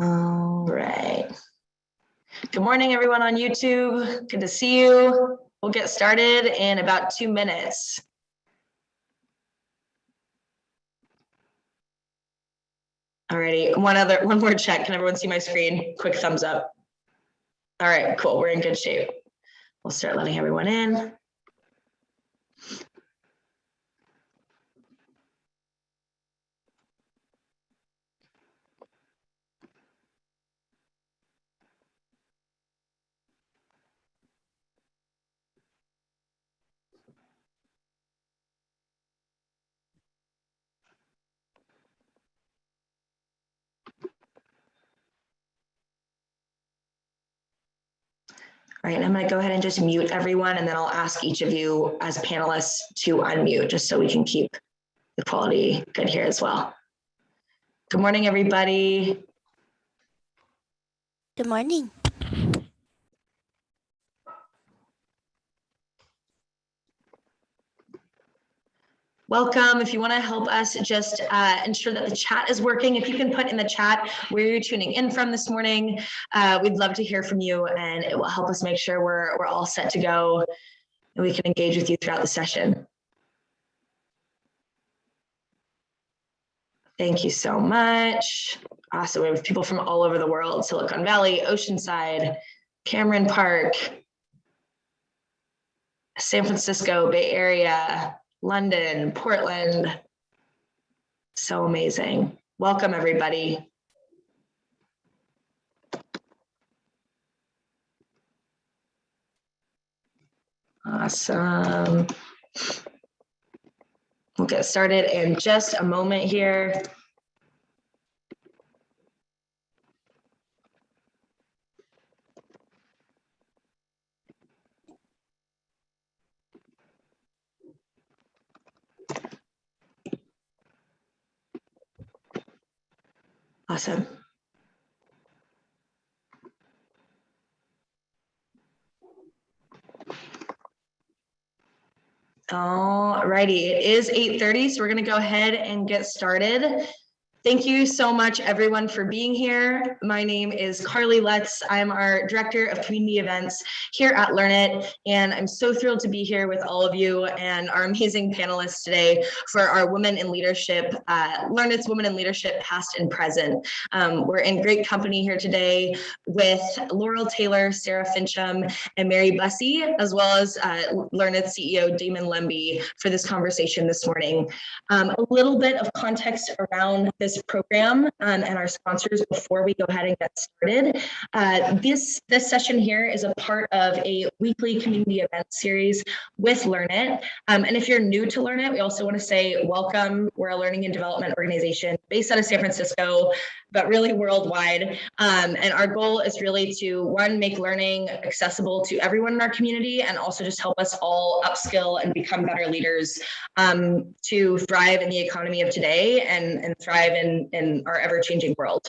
All right. Good morning, everyone on YouTube. Good to see you. We'll get started in about 2 minutes. Alrighty, one more check. Can everyone see my screen? Quick thumbs up. All right, cool. We're in good shape. We'll start letting everyone in. All right, I'm going to go ahead and just mute everyone, and then I'll ask each of you as panelists to unmute, just so we can keep the quality good here as well. Good morning, everybody. Good morning. Welcome. If you want to help us just ensure that the chat is working, if you can put in the chat where you're tuning in from this morning, we'd love to hear from you, and it will help us make sure we're all set to go and we can engage with you throughout the session. Thank you so much. Awesome. We have people from all over the world: Silicon Valley, Oceanside, Cameron Park, San Francisco, Bay Area, London, Portland. So amazing. Welcome, everybody. Awesome. We'll get started in just a moment here. Awesome. All righty, it is 8:30, so we're going to go ahead and get started. Thank you so much, everyone, for being here. My name is Carly Letts. I'm our Director of Community Events here at Learnit, and I'm so thrilled to be here with all of you and our amazing panelists today for our Women in Leadership, Learnit's Women in Leadership Past and Present. We're in great company here today with Laurel Taylor, Sarah Fincham, and Mary Bussey, as well as Learnit's CEO, Damon Lemby, for this conversation this morning. A little bit of context around this program and our sponsors before we go ahead and get started. This session here is a part of a weekly community event series with Learnit. And if you're new to Learnit, we also want to say welcome. We're a learning and development organization based out of San Francisco, but really worldwide. And our goal is really to, one, make learning accessible to everyone in our community, and also just help us all upskill and become better leaders to thrive in the economy of today and thrive in our ever-changing world.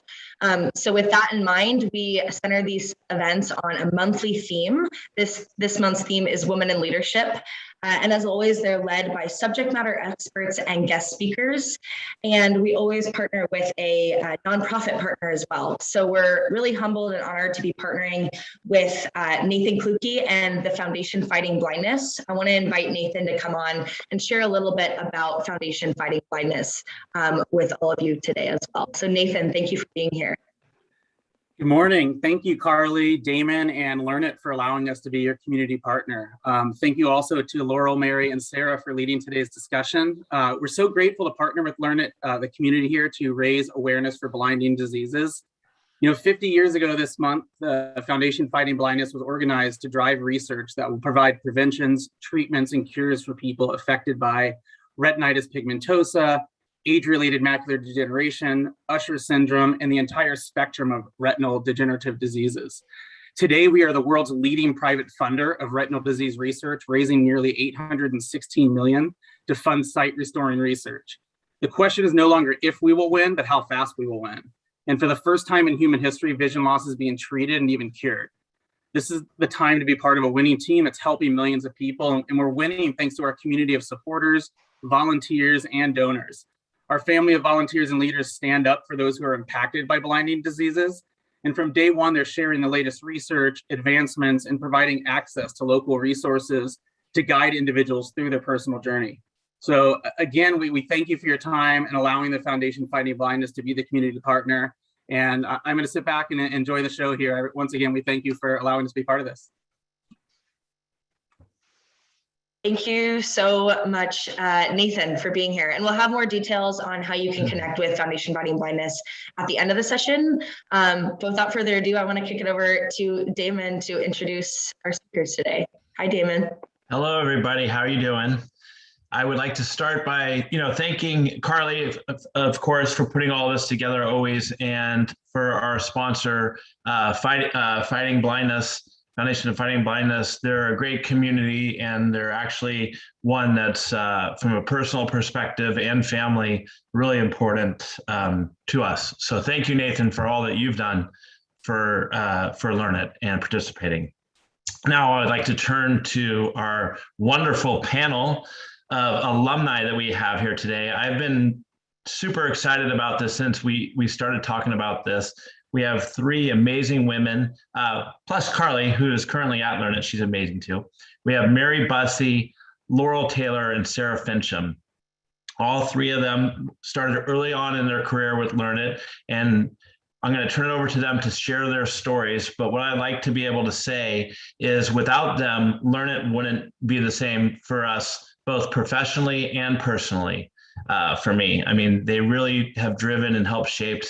So with that in mind, we center these events on a monthly theme. This month's theme is Women in Leadership. And as always, they're led by subject matter experts and guest speakers. And we always partner with a nonprofit partner as well. So we're really humbled and honored to be partnering with Nathan Kluge and the Foundation Fighting Blindness. I want to invite Nathan to come on and share a little bit about Foundation Fighting Blindness with all of you today as well. So Nathan, thank you for being here. Good morning. Thank you, Carly, Damon, and Learnit for allowing us to be your community partner. Thank you also to Laurel, Mary, and Sarah for leading today's discussion. We're so grateful to partner with Learnit, the community here, to raise awareness for blinding diseases. 50 years ago this month, the Foundation Fighting Blindness was organized to drive research that will provide preventions, treatments, and cures for people affected by retinitis pigmentosa, age-related macular degeneration, Usher syndrome, and the entire spectrum of retinal degenerative diseases. Today, we are the world's leading private funder of retinal disease research, raising nearly $816 million to fund sight-restoring research. The question is no longer if we will win, but how fast we will win. And for the first time in human history, vision loss is being treated and even cured. This is the time to be part of a winning team that's helping millions of people, and we're winning thanks to our community of supporters, volunteers, and donors. Our family of volunteers and leaders stand up for those who are impacted by blinding diseases. And from day one, they're sharing the latest research, advancements, and providing access to local resources to guide individuals through their personal journey. So again, we thank you for your time and allowing the Foundation Fighting Blindness to be the community partner. And I'm going to sit back and enjoy the show here. Once again, we thank you for allowing us to be part of this. Thank you so much, Nathan, for being here. And we'll have more details on how you can connect with Foundation Fighting Blindness at the end of the session. But without further ado, I want to kick it over to Damon to introduce our speakers today. Hi, Damon. Hello, everybody. How are you doing? I would like to start by, thanking Carly, of course, for putting all this together always, and for our sponsor, Fighting Blindness. Foundation of Fighting Blindness. They're a great community, and they're actually one that's, from a personal perspective and family, really important to us. So thank you, Nathan, for all that you've done for Learnit and participating. Now I'd like to turn to our wonderful panel of alumni that we have here today. I've been super excited about this since we started talking about this. We have three amazing women, plus Carly, who is currently at Learnit. She's amazing too. We have Mary Bussey, Laurel Taylor, and Sarah Fincham. All three of them started early on in their career with Learnit, and I'm going to turn it over to them to share their stories. But what I'd like to be able to say is, without them, Learnit wouldn't be the same for us, both professionally and personally. For me, I mean, they really have driven and helped shape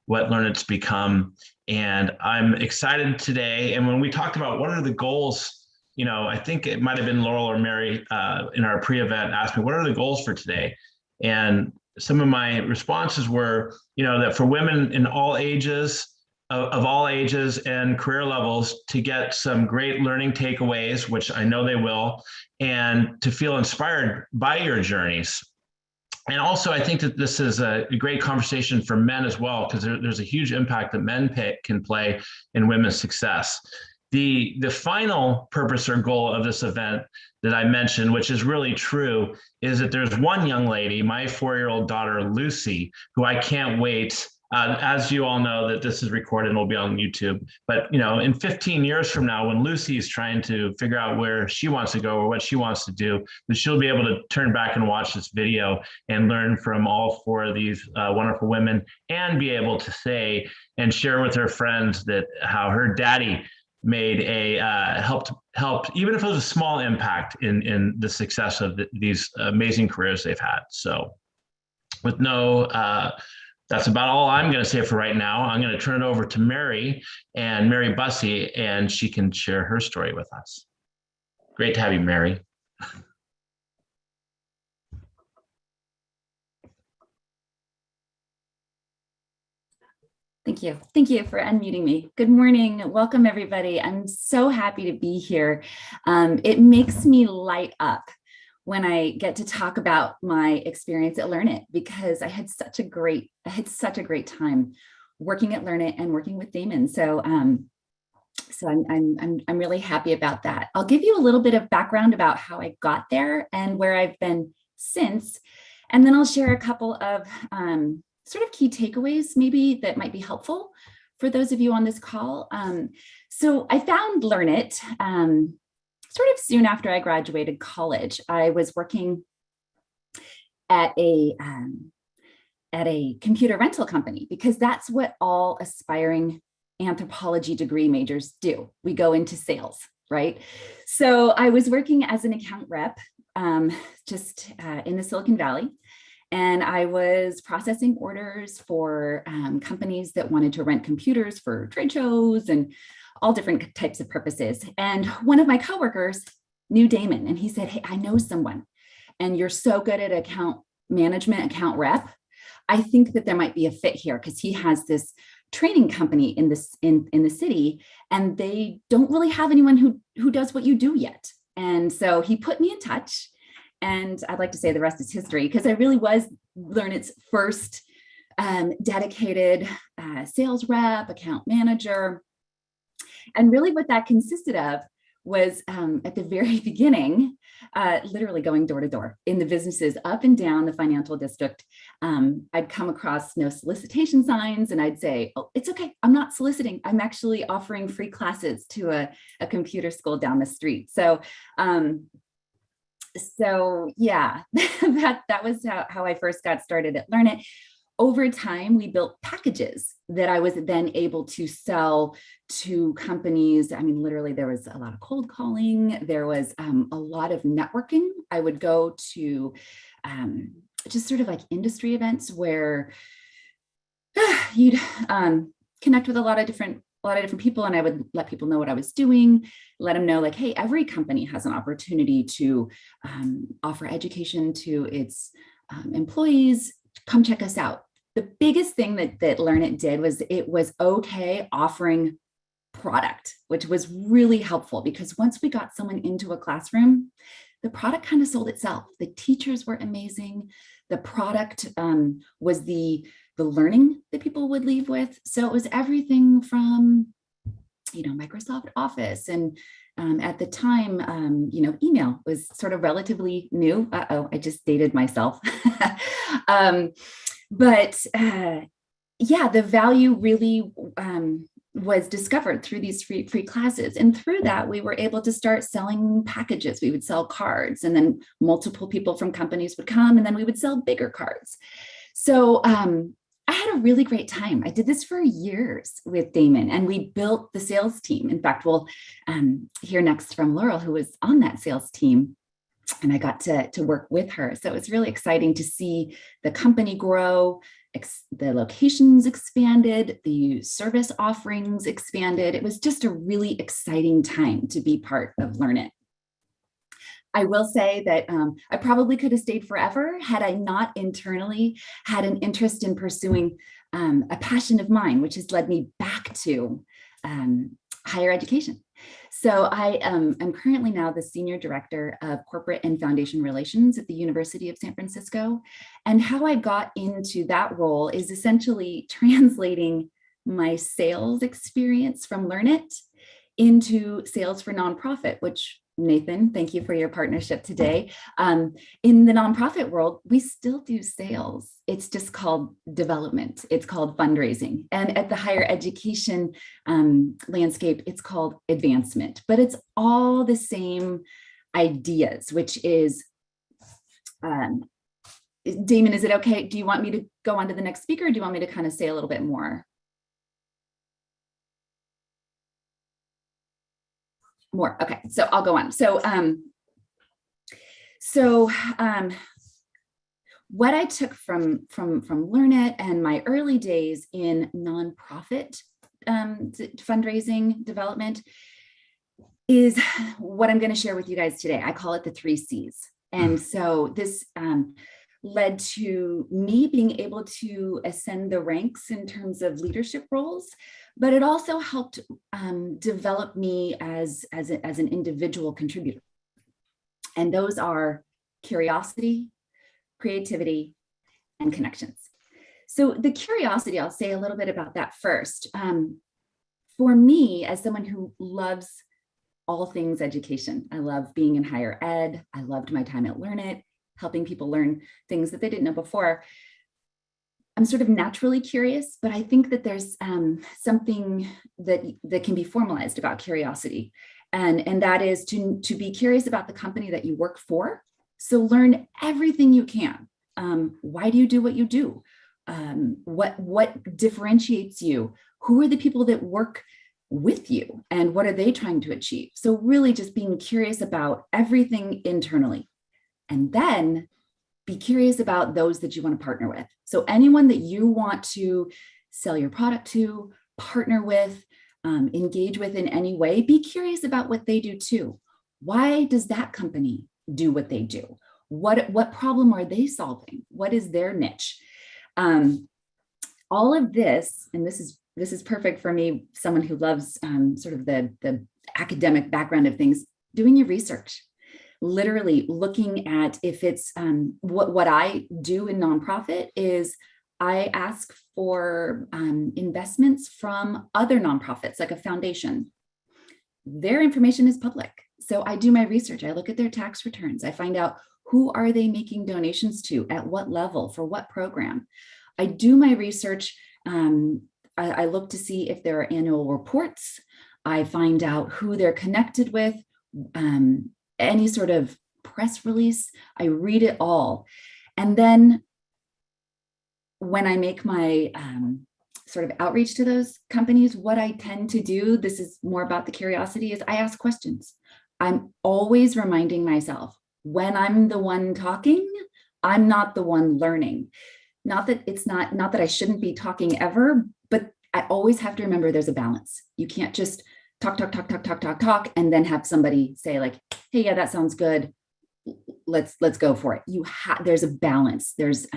what Learnit's become. And I'm excited today. And when we talked about what are the goals, I think it might've been Laurel or Mary in our pre-event asked me, what are the goals for today? And some of my responses were, that for women in all ages, of all ages and career levels, to get some great learning takeaways, which I know they will, and to feel inspired by your journeys. And also, I think that this is a great conversation for men as well, because there's a huge impact that men can play in women's success. The final purpose or goal of this event that I mentioned, which is really true, is that there's one young lady, my 4-year-old daughter, Lucy, who I can't wait. As you all know, that this is recorded and will be on YouTube. But, in 15 years from now, when Lucy is trying to figure out where she wants to go or what she wants to do, that she'll be able to turn back and watch this video and learn from all four of these wonderful women, and be able to say and share with her friends that how her daddy made helped, even if it was a small impact in the success of these amazing careers they've had. So with that's about all I'm going to say for right now. I'm going to turn it over to Mary Bussey, and she can share her story with us. Great to have you, Mary. Thank you. Thank you for unmuting me. Good morning. Welcome, everybody. I'm so happy to be here. It makes me light up when I get to talk about my experience at Learnit, because I had such a great time working at Learnit and working with Damon. So I'm really happy about that. I'll give you a little bit of background about how I got there and where I've been since, and then I'll share a couple of sort of key takeaways maybe that might be helpful for those of you on this call. So I found Learnit sort of soon after I graduated college. I was working at a computer rental company, because that's what all aspiring anthropology degree majors do. We go into sales, right? So I was working as an account rep just in the Silicon Valley. And I was processing orders for companies that wanted to rent computers for trade shows and all different types of purposes. And one of my coworkers knew Damon, and he said, "Hey, I know someone, and you're so good at account management, account rep. I think that there might be a fit here, because he has this training company in the city, and they don't really have anyone who does what you do yet." And so he put me in touch, and I'd like to say the rest is history, because I really was Learnit's first dedicated sales rep, account manager. And really what that consisted of was at the very beginning, literally going door to door in the businesses up and down the financial district. I'd come across no solicitation signs and I'd say, oh, it's okay, I'm not soliciting. I'm actually offering free classes to a computer school down the street. So yeah, that was how I first got started at Learnit. Over time, we built packages that I was then able to sell to companies. I mean, literally, there was a lot of cold calling. There was a lot of networking. I would go to just sort of like industry events where you'd connect with a lot of different people, and I would let people know what I was doing, let them know like, hey, every company has an opportunity to offer education to its employees. Come check us out. The biggest thing that Learnit did was it was okay offering product, which was really helpful because once we got someone into a classroom, the product kind of sold itself. The teachers were amazing. The product was the learning that people would leave with. So it was everything from, Microsoft Office and at the time, email was sort of relatively new. I just dated myself. But the value really was discovered through these free classes. And through that, we were able to start selling packages. We would sell cards, and then multiple people from companies would come, and then we would sell bigger cards. So I had a really great time. I did this for years with Damon, and we built the sales team. In fact, we'll hear next from Laurel, who was on that sales team. And I got to work with her. So it was really exciting to see the company grow, the locations expanded, the service offerings expanded. It was just a really exciting time to be part of Learnit. I will say that I probably could have stayed forever had I not internally had an interest in pursuing a passion of mine, which has led me back to higher education. So I am currently now the Senior Director of Corporate and Foundation Relations at the University of San Francisco. And how I got into that role is essentially translating my sales experience from Learnit into sales for nonprofit, which Nathan, thank you for your partnership today. In the nonprofit world, we still do sales. It's just called development. It's called fundraising. And at the higher education landscape, it's called advancement. But it's all the same ideas, which is, Damon, is it okay? Do you want me to go on to the next speaker, or do you want me to kind of say a little bit more? More. Okay, so I'll go on. So, what I took from Learnit and my early days in nonprofit fundraising development is what I'm going to share with you guys today. I call it the 3 C's. And so this led to me being able to ascend the ranks in terms of leadership roles, but it also helped develop me as an individual contributor. And those are curiosity, creativity, and connections. So the curiosity, I'll say a little bit about that first. For me, as someone who loves all things education, I love being in higher ed. I loved my time at Learnit, helping people learn things that they didn't know before. I'm sort of naturally curious, but I think that there's something that can be formalized about curiosity. And that is to be curious about the company that you work for. So learn everything you can. Why do you do what you do? What differentiates you? Who are the people that work with you? And what are they trying to achieve? So really just being curious about everything internally. And then be curious about those that you want to partner with. So anyone that you want to sell your product to, partner with, engage with in any way, be curious about what they do too. Why does that company do what they do? What problem are they solving? What is their niche? All of this, and this is perfect for me, someone who loves sort of the academic background of things, doing your research. Literally looking at if it's what I do in nonprofit is I ask for investments from other nonprofits, like a foundation. their information is public. So I do my research. I look at their tax returns. I find out who are they making donations to, at what level, for what program. I do my research. I look to see if there are annual reports. I find out who they're connected with, any sort of press release. I read it all. And then when I make my sort of outreach to those companies, what I tend to do, this is more about the curiosity, is I ask questions. I'm always reminding myself, when I'm the one talking, I'm not the one learning. Not that I shouldn't be talking ever, but I always have to remember there's a balance. You can't just talk, and then have somebody say like, hey, yeah, that sounds good. Let's go for it. There's a balance. There's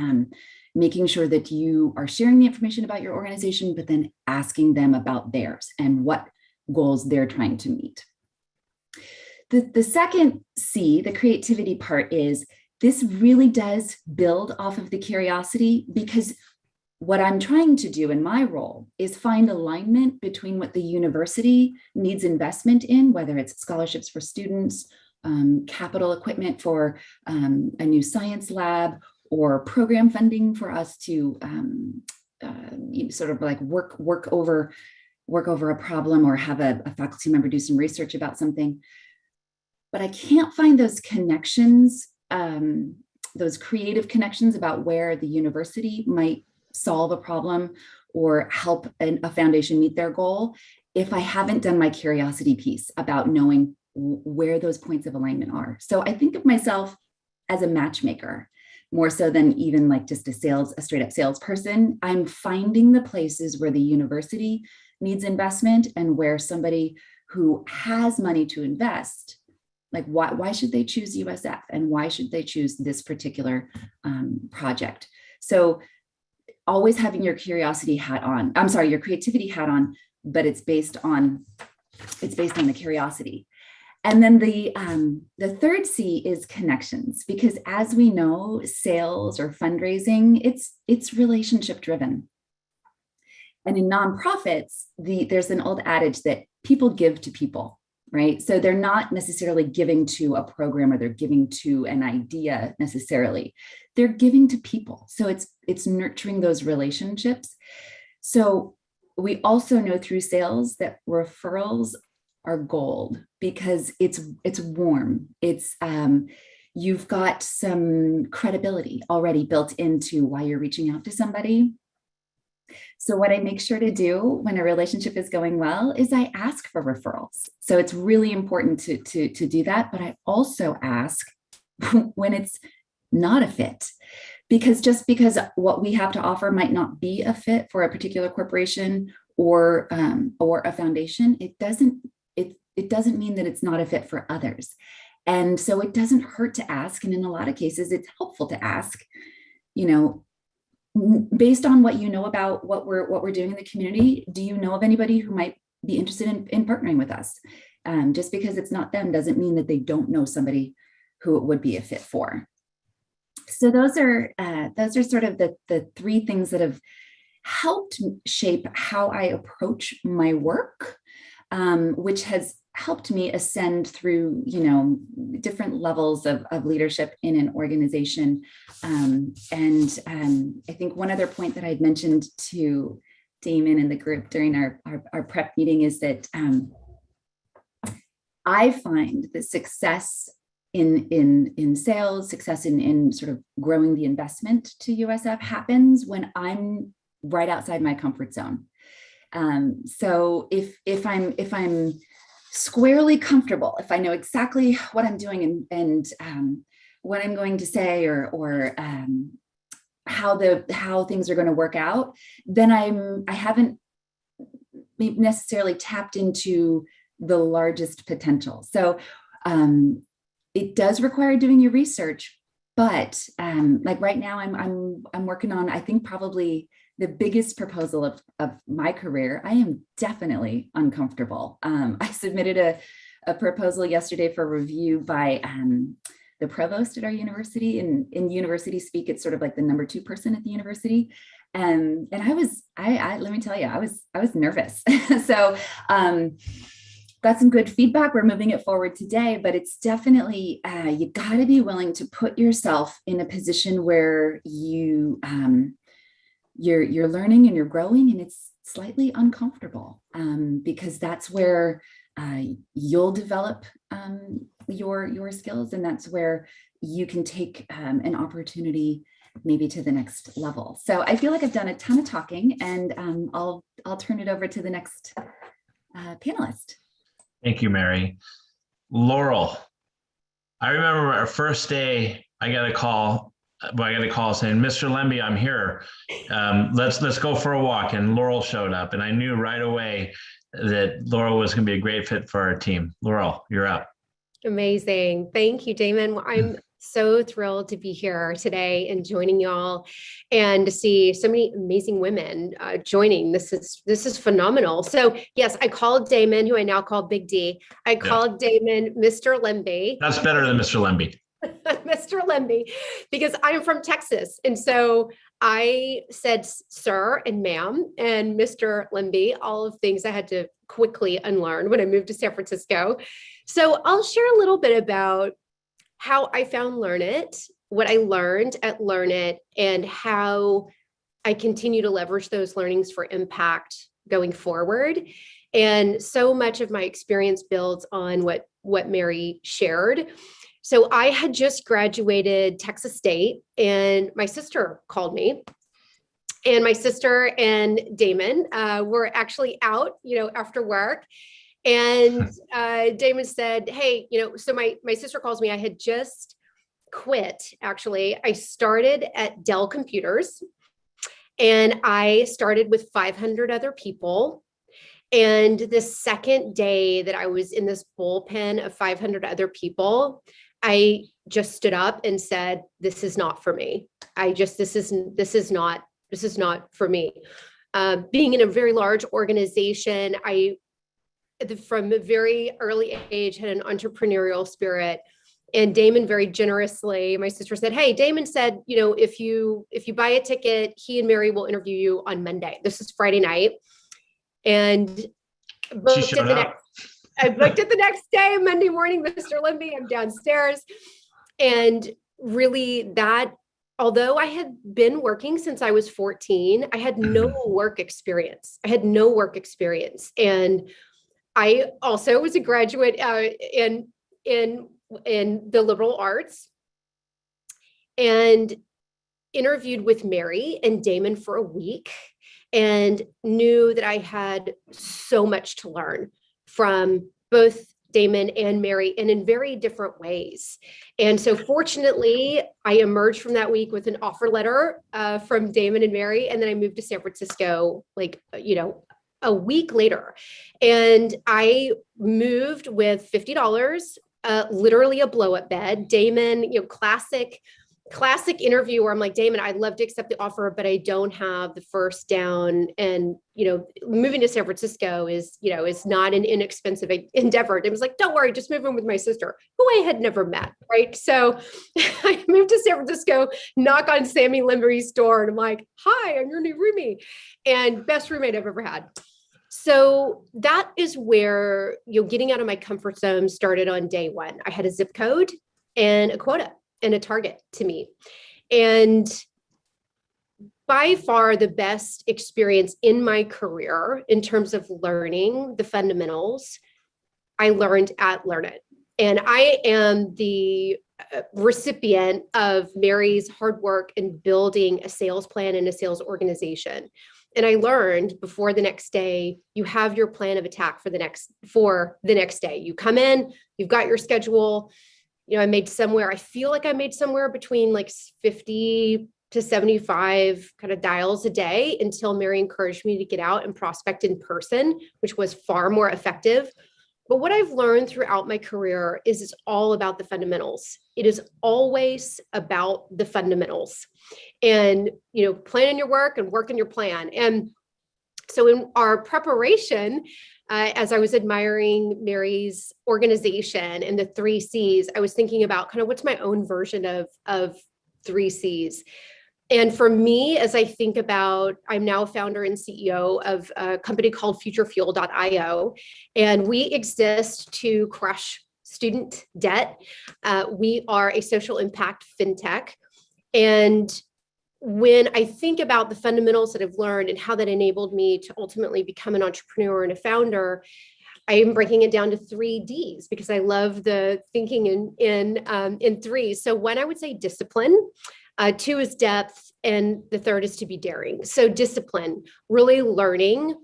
making sure that you are sharing the information about your organization, but then asking them about theirs and what goals they're trying to meet. The second C, the creativity part, is this really does build off of the curiosity, because what I'm trying to do in my role is find alignment between what the university needs investment in, whether it's scholarships for students, capital equipment for a new science lab, or program funding for us to sort of like work over a problem, or have a faculty member do some research about something. But I can't find those connections, those creative connections about where the university might solve a problem or help a foundation meet their goal, if I haven't done my curiosity piece about knowing where those points of alignment are. So I think of myself as a matchmaker, more so than even like just a straight up salesperson. I'm finding the places where the university needs investment, and where somebody who has money to invest, like why should they choose USF, and why should they choose this particular project? So always having your creativity hat on, but it's based on the curiosity. And then the third C is connections, because as we know, sales or fundraising, it's relationship driven. And in nonprofits, there's an old adage that people give to people, right? So they're not necessarily giving to a program, or they're giving to an idea necessarily. They're giving to people. So it's nurturing those relationships. So we also know through sales that referrals are gold, because it's warm. It's you've got some credibility already built into why you're reaching out to somebody. So what I make sure to do when a relationship is going well is I ask for referrals. So it's really important to do that. But I also ask when it's not a fit, because just because what we have to offer might not be a fit for a particular corporation or a foundation, it doesn't mean that it's not a fit for others. And so it doesn't hurt to ask. And in a lot of cases, it's helpful to ask, based on what you know about what we're doing in the community, do you know of anybody who might be interested in partnering with us? Just because it's not them doesn't mean that they don't know somebody who it would be a fit for. So those are sort of the three things that have helped shape how I approach my work, which has helped me ascend through, different levels of leadership in an organization. And I think one other point that I'd mentioned to Damon and the group during our prep meeting is that I find that success in sales, success in sort of growing the investment to USF happens when I'm right outside my comfort zone. So if I'm squarely comfortable, if I know exactly what I'm doing and what I'm going to say or how things are going to work out, then I haven't necessarily tapped into the largest potential. So it does require doing your research, but like right now I'm working on, I think, probably the biggest proposal of my career. I am definitely uncomfortable. I submitted a proposal yesterday for review by the provost at our university. In university speak, it's sort of like the number 2 person at the university. And I let me tell you, I was nervous. So got some good feedback. We're moving it forward today, but it's definitely, you got to be willing to put yourself in a position where you're learning and you're growing, and it's slightly uncomfortable, because that's where you'll develop your skills, and that's where you can take an opportunity maybe to the next level. So I feel like I've done a ton of talking, and I'll turn it over to the next panelist. Thank you, Mary. Laurel, I remember our first day, I got a call saying, Mr. Lemby, I'm here. Let's go for a walk. And Laurel showed up, and I knew right away that Laurel was going to be a great fit for our team. Laurel, you're up. Amazing. Thank you, Damon. I'm so thrilled to be here today and joining y'all, and to see so many amazing women joining. This is phenomenal. So yes, I called Damon, who I now call Big D. I called Damon Mr. Lemby. That's better than Mr. Lemby. Mr. Lemby, because I'm from Texas. And so I said, sir and ma'am and Mr. Lemby, all of things I had to quickly unlearn when I moved to San Francisco. So I'll share a little bit about how I found Learnit, what I learned at Learnit, and how I continue to leverage those learnings for impact going forward. And so much of my experience builds on what Mary shared. So I had just graduated Texas State, and my sister called me, and my sister and Damon were actually out, after work. And Damon said, hey, so my sister calls me. I had just quit. Actually, I started at Dell Computers, and I started with 500 other people. And the second day that I was in this bullpen of 500 other people, I just stood up and said, this is not for me. This is not for me. Being in a very large organization, from a very early age, had an entrepreneurial spirit. And Damon very generously, my sister said, hey, Damon said, if you buy a ticket, he and Mary will interview you on Monday. This is Friday night. And I booked it the next day, Monday morning, Mr. Lemby, I'm downstairs. And really although I had been working since I was 14, I had no work experience. And I also was a graduate in the liberal arts, and interviewed with Mary and Damon for a week, and knew that I had so much to learn from both Damon and Mary, and in very different ways. And so fortunately, I emerged from that week with an offer letter from Damon and Mary. And then I moved to San Francisco, a week later. And I moved with $50, literally a blow-up bed. Damon, classic interview where I'm like, Damon, I'd love to accept the offer, but I don't have the first down. And, moving to San Francisco is not an inexpensive endeavor. It was like, don't worry, just move in with my sister, who I had never met. Right. So I moved to San Francisco, knock on Sammy Lembury's door, and I'm like, hi, I'm your new roomie, and best roommate I've ever had. So that is where, getting out of my comfort zone started on day one. I had a zip code and a quota and a target to meet. And by far the best experience in my career in terms of learning the fundamentals, I learned at Learnit. And I am the recipient of Mary's hard work in building a sales plan and a sales organization. And I learned before the next day, you have your plan of attack for the next day. You come in, you've got your schedule. I feel like I made somewhere between 50 to 75 kind of dials a day, until Mary encouraged me to get out and prospect in person, which was far more effective. But what I've learned throughout my career is it's all about the fundamentals. It is always about the fundamentals, and, planning your work and working your plan. And so in our preparation, as I was admiring Mary's organization and the 3 C's, I was thinking about kind of what's my own version of 3 C's. And for me, as I think about, I'm now founder and CEO of a company called futurefuel.io, and we exist to crush student debt. We are a social impact fintech. And when I think about the fundamentals that I've learned and how that enabled me to ultimately become an entrepreneur and a founder, I am breaking it down to 3 Ds because I love the thinking in 3. So 1, I would say discipline. 2 is depth, and the 3rd is to be daring. So discipline, really learning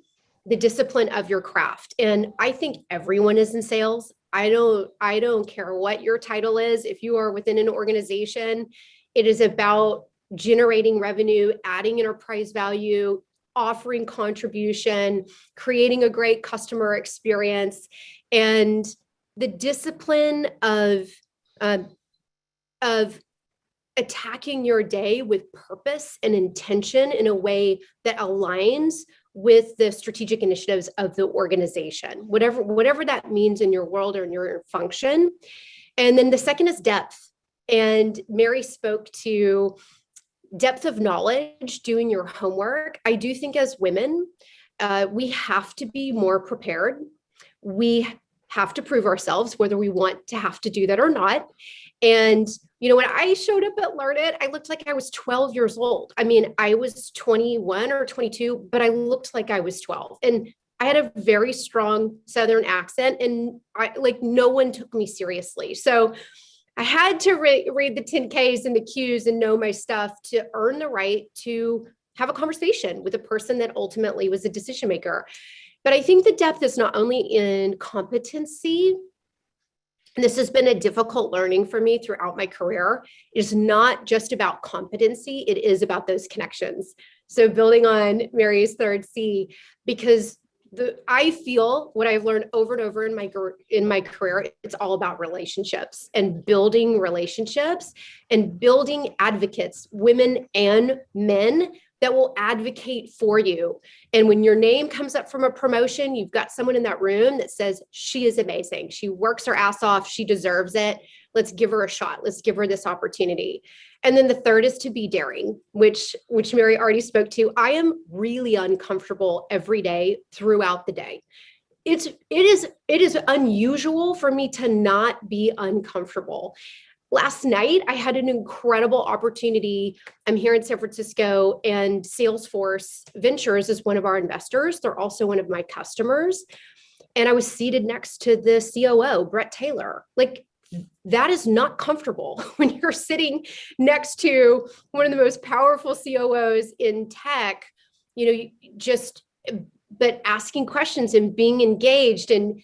the discipline of your craft. And I think everyone is in sales. I don't care what your title is. If you are within an organization, it is about generating revenue, adding enterprise value, offering contribution, creating a great customer experience, and the discipline of attacking your day with purpose and intention in a way that aligns with the strategic initiatives of the organization, whatever that means in your world or in your function. And then the second is depth. And Mary spoke to depth of knowledge, doing your homework. I do think as women, we have to be more prepared. We have to prove ourselves, whether we want to have to do that or not. And, you know, when I showed up at Learnit, I looked like I was 12 years old. I mean, I was 21 or 22, but I looked like I was 12. And I had a very strong Southern accent, and no one took me seriously. So I had to read the 10Ks and the Qs and know my stuff to earn the right to have a conversation with a person that ultimately was a decision maker. But I think the depth is not only in competency, and this has been a difficult learning for me throughout my career, is not just about competency, it is about those connections. So building on Mary's 3rd C, because I feel what I've learned over and over in my career, it's all about relationships and building relationships and building advocates, women and men, that will advocate for you. And when your name comes up from a promotion, you've got someone in that room that says, she is amazing. She works her ass off. She deserves it. Let's give her a shot. Let's give her this opportunity. And then the 3rd is to be daring, which Mary already spoke to. I am really uncomfortable every day throughout the day. It is unusual for me to not be uncomfortable. Last night, I had an incredible opportunity. I'm here in San Francisco, and Salesforce Ventures is one of our investors. They're also one of my customers. And I was seated next to the COO, Brett Taylor. That is not comfortable when you're sitting next to one of the most powerful COOs in tech, but asking questions and being engaged. And,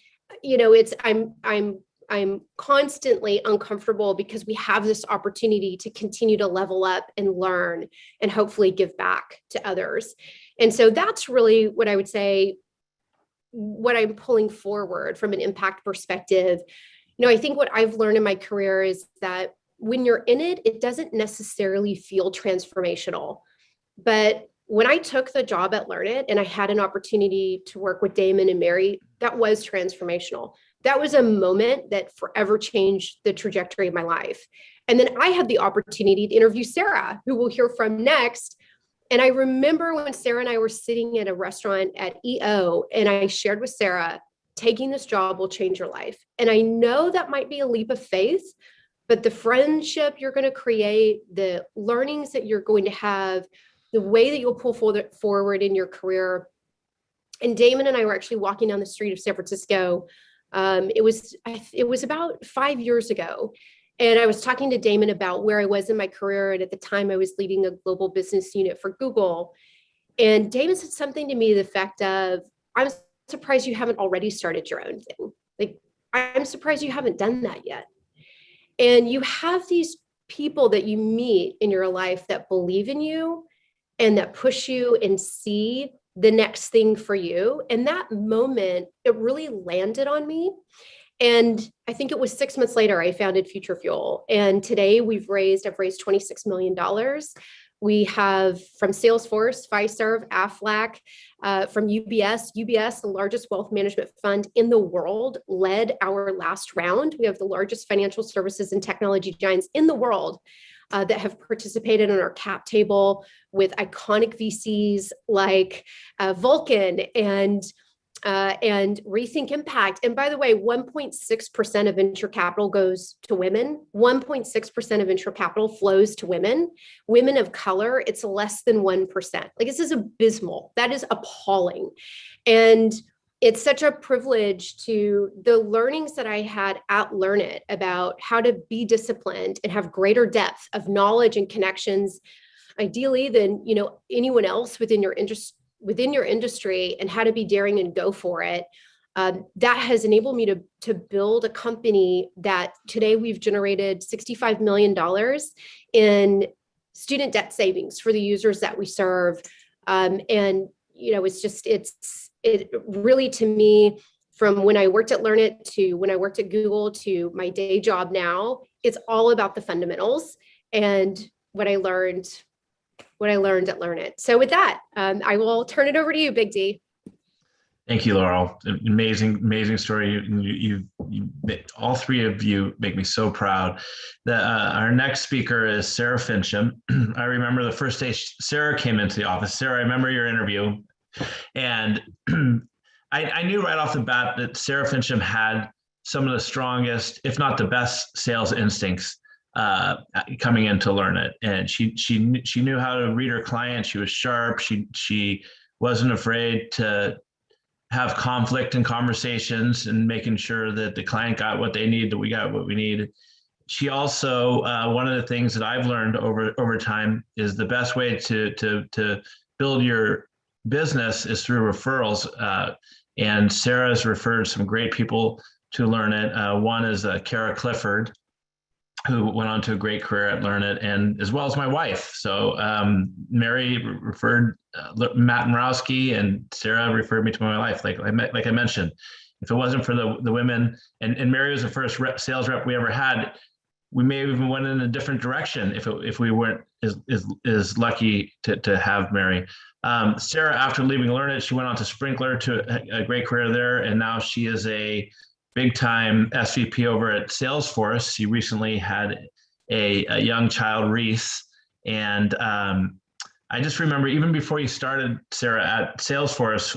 I'm constantly uncomfortable because we have this opportunity to continue to level up and learn and hopefully give back to others. And so that's really what I would say, what I'm pulling forward from an impact perspective. I think what I've learned in my career is that when you're in it, it doesn't necessarily feel transformational. But when I took the job at Learnit and I had an opportunity to work with Damon and Mary, that was transformational. That was a moment that forever changed the trajectory of my life. And then I had the opportunity to interview Sarah, who we'll hear from next. And I remember when Sarah and I were sitting at a restaurant at EO, and I shared with Sarah, taking this job will change your life. And I know that might be a leap of faith, but the friendship you're going to create, the learnings that you're going to have, the way that you'll pull forward in your career. And Damon and I were actually walking down the street of San Francisco. It was about 5 years ago. And I was talking to Damon about where I was in my career. And at the time I was leading a global business unit for Google. And Damon said something to me to the effect of, I'm surprised you haven't already started your own thing. I'm surprised you haven't done that yet. And you have these people that you meet in your life that believe in you and that push you and see the next thing for you. And that moment, it really landed on me. And I think it was 6 months later, I founded Future Fuel. And today I've raised $26 million. We have from Salesforce, Fiserv, Aflac, from UBS. UBS, the largest wealth management fund in the world, led our last round. We have the largest financial services and technology giants in the world that have participated in our cap table, with iconic VCs like Vulcan and Rethink Impact. And by the way, 1.6% of venture capital goes to women. 1.6% of venture capital flows to women. Women of color, it's less than 1%. Like, this is abysmal. That is appalling. And it's such a privilege to the learnings that I had at Learnit about how to be disciplined and have greater depth of knowledge and connections, ideally, than anyone else within your industry, and how to be daring and go for it. That has enabled me to build a company that today we've generated $65 million in student debt savings for the users that we serve. It really, to me, from when I worked at Learnit to when I worked at Google to my day job now, it's all about the fundamentals and what I learned at Learnit. So with that, I will turn it over to you, Big D. Thank you, Laurel. Amazing story. You all three of you make me so proud. Our next speaker is Sarah Fincham. I remember the first day Sarah came into the office. Sarah, I remember your interview, and I knew right off the bat that Sarah Fincham had some of the strongest, if not the best, sales instincts coming in to Learnit. And she knew how to read her client. She was sharp. She wasn't afraid to have conflict in conversations and making sure that the client got what they need, that we got what we need. She also, one of the things that I've learned over time is the best way to build your business is through referrals. And Sarah's referred some great people to Learnit. One is Kara Clifford, who went on to a great career at Learnit, and as well as my wife. So Mary referred Matt Morowski, and Sarah referred me to my wife. Like I mentioned, if it wasn't for the women, and Mary was the first sales rep we ever had, we may have even went in a different direction if we weren't as lucky to have Mary. Sarah, after leaving Learnit, she went on to Sprinkler, to a great career there, and now she is a big-time SVP over at Salesforce. She recently had a young child, Reese, and I just remember even before you started, Sarah, at Salesforce,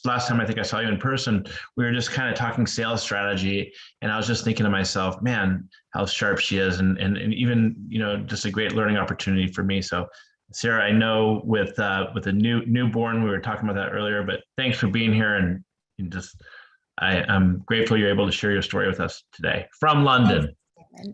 last time I think I saw you in person, we were just kind of talking sales strategy, and I was just thinking to myself, man, how sharp she is, and even just a great learning opportunity for me. So, Sarah, I know with a newborn, we were talking about that earlier, but thanks for being here, and just I'm grateful you're able to share your story with us today from London.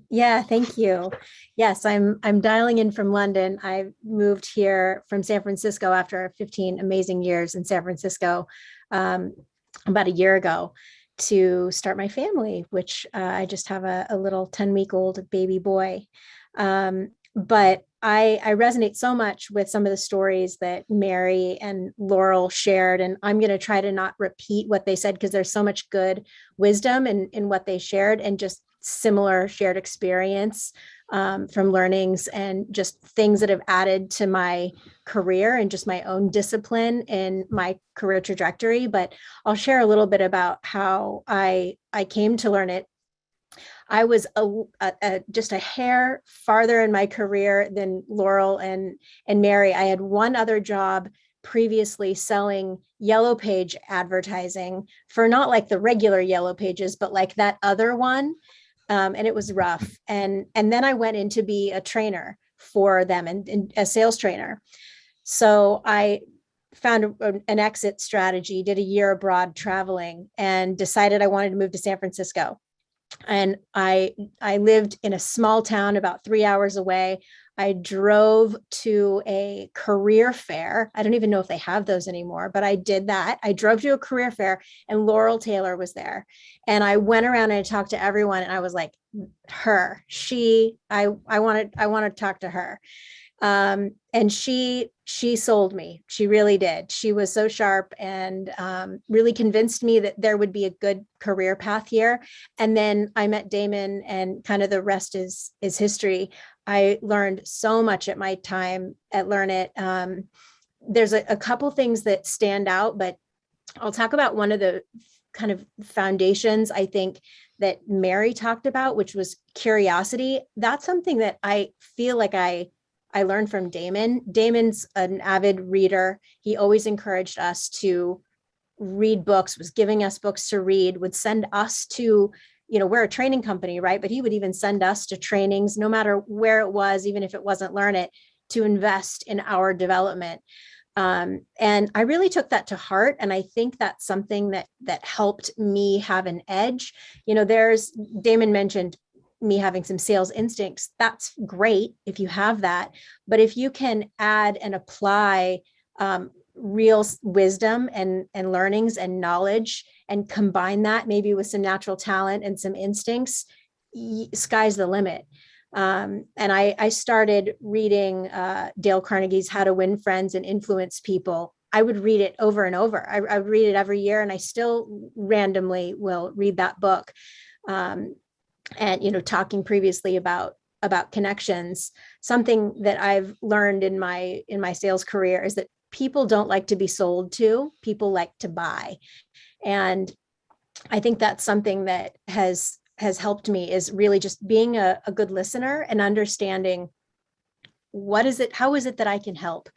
Yeah, thank you. Yes, I'm dialing in from London. I moved here from San Francisco after 15 amazing years in San Francisco about a year ago to start my family, which I just have a little 10-week-old baby boy. But I resonate so much with some of the stories that Mary and Laurel shared, and I'm going to try to not repeat what they said because there's so much good wisdom in what they shared, and just similar shared experience from learnings and just things that have added to my career and just my own discipline in my career trajectory. But I'll share a little bit about how I came to Learnit. I was just a hair farther in my career than Laurel and Mary. I had one other job previously selling Yellow Page advertising for not like the regular Yellow Pages, but like that other one. And it was rough. And then I went in to be a trainer for them and a sales trainer. So I found an exit strategy, did a year abroad traveling, and decided I wanted to move to San Francisco. And I lived in a small town about 3 hours away. I drove to a career fair. I don't even know if they have those anymore, but I did that. I drove to a career fair, and Laurel Taylor was there. And I went around and I talked to everyone, and I was like, I want to talk to her. And she sold me. She really did. She was so sharp and really convinced me that there would be a good career path here. And then I met Damon, and kind of the rest is history. I learned so much at my time at Learnit. There's a couple things that stand out, but I'll talk about one of the kind of foundations I think that Mary talked about, which was curiosity. That's something that I feel like I learned from Damon. Damon's an avid reader. He always encouraged us to read books, was giving us books to read, would send us to, we're a training company, right? But he would even send us to trainings, no matter where it was, even if it wasn't Learnit, to invest in our development. And I really took that to heart. And I think that's something that helped me have an edge. Damon mentioned me having some sales instincts. That's great if you have that. But if you can add and apply real wisdom and learnings and knowledge, and combine that maybe with some natural talent and some instincts, sky's the limit. And I started reading Dale Carnegie's How to Win Friends and Influence People. I would read it over and over. I would read it every year, and I still randomly will read that book. And talking previously about connections, something that I've learned in my sales career is that people don't like to be sold to, people like to buy. And I think that's something that has helped me, is really just being a good listener and understanding how is it that I can help.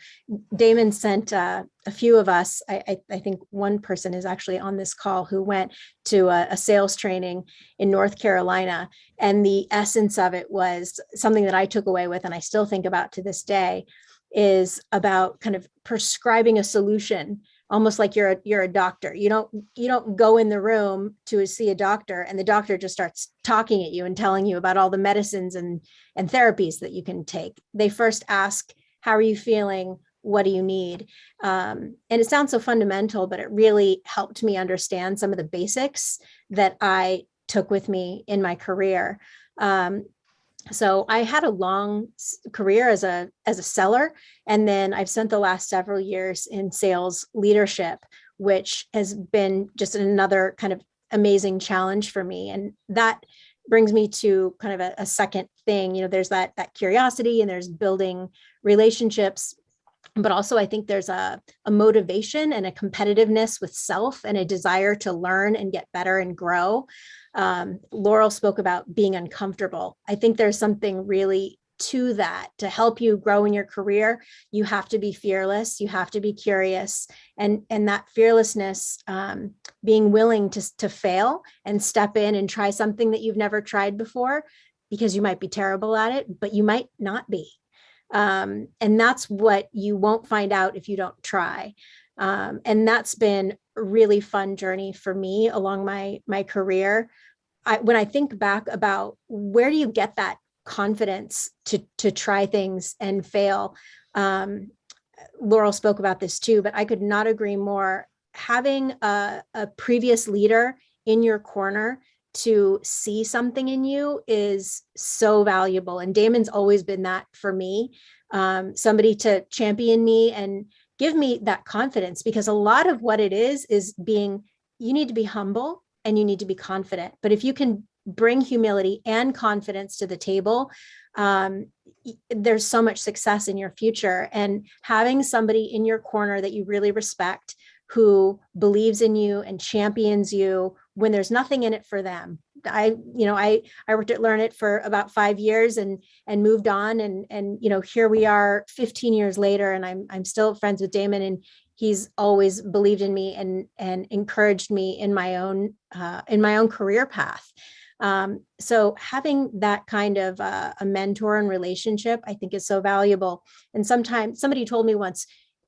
Damon sent a few of us, I think one person is actually on this call, who went to a sales training in North Carolina. And the essence of it was something that I took away with, and I still think about to this day, is about kind of prescribing a solution, almost like you're a doctor. You don't go in the room to see a doctor and the doctor just starts talking at you and telling you about all the medicines and therapies that you can take. They first ask, how are you feeling? What do you need? And it sounds so fundamental, but it really helped me understand some of the basics that I took with me in my career. So I had a long career as a seller, and then I've spent the last several years in sales leadership, which has been just another kind of amazing challenge for me. And that brings me to kind of a second thing. There's that curiosity, and there's building relationships, but also I think there's a motivation and a competitiveness with self, and a desire to learn and get better and grow. Laurel spoke about being uncomfortable. I think there's something really to that. To help you grow in your career, you have to be fearless, you have to be curious, and that fearlessness, being willing to fail and step in and try something that you've never tried before, because you might be terrible at it, but you might not be. And that's what you won't find out if you don't try. And that's been a really fun journey for me along my career. When I think back about where do you get that confidence to try things and fail, Laurel spoke about this too, but I could not agree more. Having a previous leader in your corner to see something in you is so valuable. And Damon's always been that for me, somebody to champion me and give me that confidence, because a lot of what it is you need to be humble and you need to be confident. But if you can bring humility and confidence to the table, there's so much success in your future. And having somebody in your corner that you really respect, who believes in you and champions you when there's nothing in it for them. I worked at Learnit for about 5 years and moved on, and here we are 15 years later, and I'm still friends with Damon, and he's always believed in me and encouraged me in my own career path. So having that kind of a mentor and relationship, I think, is so valuable. And sometimes somebody told me once,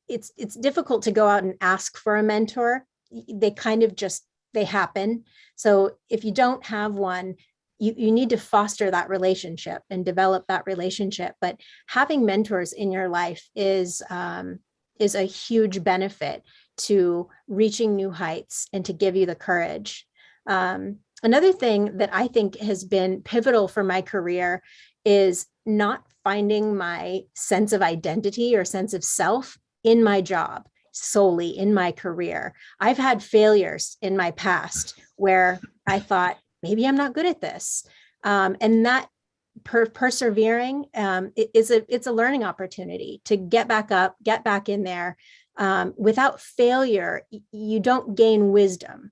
it's difficult to go out and ask for a mentor. They kind of just, they happen. So if you don't have one, you need to foster that relationship and develop that relationship. But having mentors in your life is a huge benefit to reaching new heights and to give you the courage. Another thing that I think has been pivotal for my career is not finding my sense of identity or sense of self in my job, solely in my career. I've had failures in my past where I thought, maybe I'm not good at this. And that persevering, it's a learning opportunity to get back up, get back in there. Without failure, you don't gain wisdom.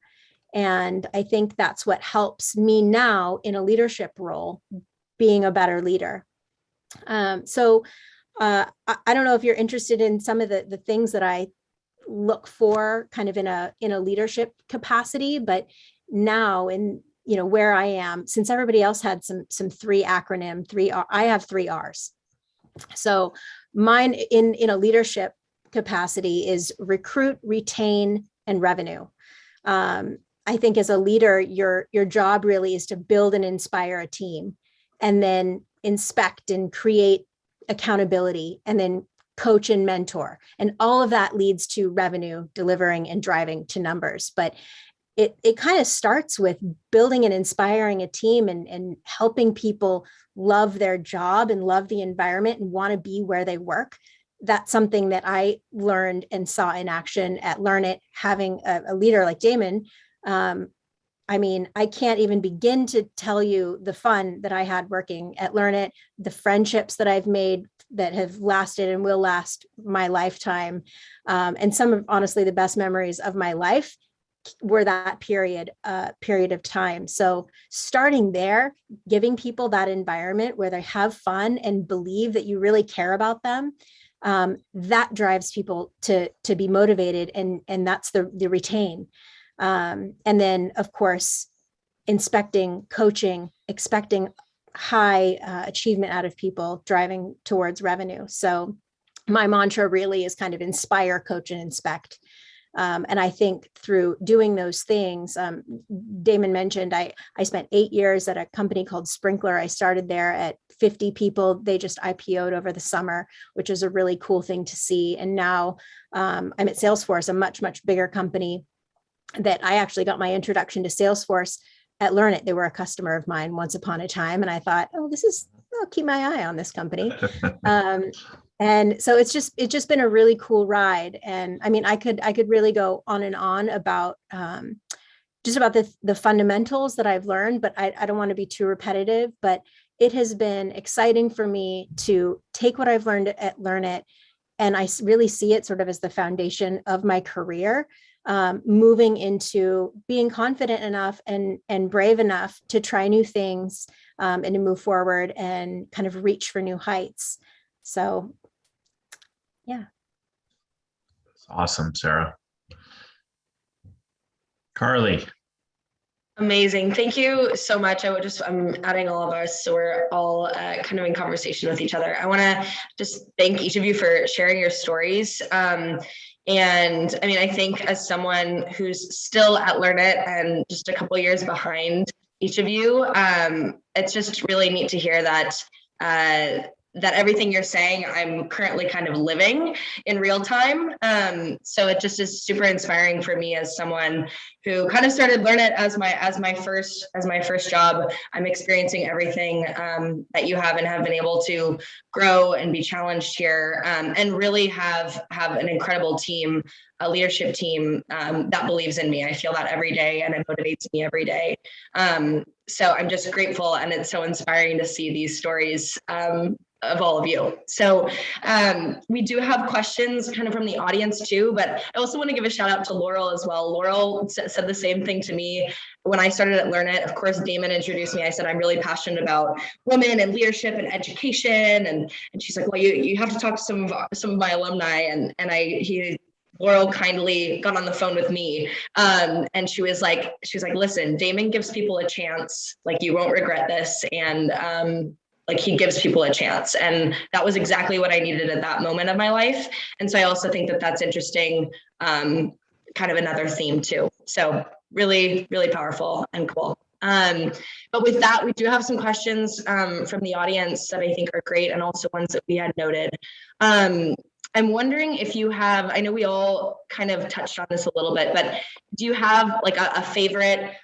And I think that's what helps me now in a leadership role, being a better leader. I don't know if you're interested in some of the things that I look for kind of in a leadership capacity, but now in where I am, since everybody else had some three acronym, I have 3 R's. So mine in a leadership capacity is recruit, retain, and revenue. I think as a leader, your job really is to build and inspire a team, and then inspect and create accountability, and then coach and mentor. And all of that leads to revenue, delivering and driving to numbers. But it kind of starts with building and inspiring a team and helping people love their job and love the environment and want to be where they work. That's something that I learned and saw in action at Learnit, having a leader like Damon. I mean, I can't even begin to tell you the fun that I had working at Learnit, the friendships that I've made that have lasted and will last my lifetime. And some of, honestly, the best memories of my life were that period of time. So starting there, giving people that environment where they have fun and believe that you really care about them, that drives people to be motivated, and that's the retain. And then, of course, inspecting, coaching, expecting high achievement out of people, driving towards revenue. So my mantra really is kind of inspire, coach, and inspect. And I think through doing those things, Damon mentioned, I spent 8 years at a company called Sprinkler. I started there at 50 people. They just IPO'd over the summer, which is a really cool thing to see. And now I'm at Salesforce, a much, much bigger company that I actually got my introduction to Salesforce at Learnit. They were a customer of mine once upon a time. And I thought, I'll keep my eye on this company. And so it's just been a really cool ride. And I mean, I could really go on and on about just about the fundamentals that I've learned, but I don't want to be too repetitive. But it has been exciting for me to take what I've learned at Learnit, and I really see it sort of as the foundation of my career, moving into being confident enough and brave enough to try new things, and to move forward and kind of reach for new heights. So, yeah. That's awesome, Sarah. Carly. Amazing. Thank you so much. I'm adding all of us, so we're all kind of in conversation with each other. I want to just thank each of you for sharing your stories. And I mean, I think as someone who's still at Learnit and just a couple of years behind each of you, it's just really neat to hear that that everything you're saying, I'm currently kind of living in real time. So it just is super inspiring for me as someone who kind of started Learnit as my first job. I'm experiencing everything that you have, and have been able to grow and be challenged here, and really have an incredible team, a leadership team that believes in me. I feel that every day, and it motivates me every day. So I'm just grateful, and it's so inspiring to see these stories of all of you. So we do have questions kind of from the audience too, but I also want to give a shout out to Laurel as well. Laurel said the same thing to me when I started at Learnit. Of course, Damon introduced me. I said, I'm really passionate about women and leadership and education. And she's like, well, you have to talk to some of my alumni. And Laurel kindly got on the phone with me, and she was like, listen, Damon gives people a chance. Like, you won't regret this. And like, he gives people a chance. And that was exactly what I needed at that moment of my life. And so I also think that that's interesting, kind of another theme too. So really, really powerful and cool. But with that, we do have some questions from the audience that I think are great, and also ones that we had noted. I'm wondering if you have, I know we all kind of touched on this a little bit, but do you have like a favorite,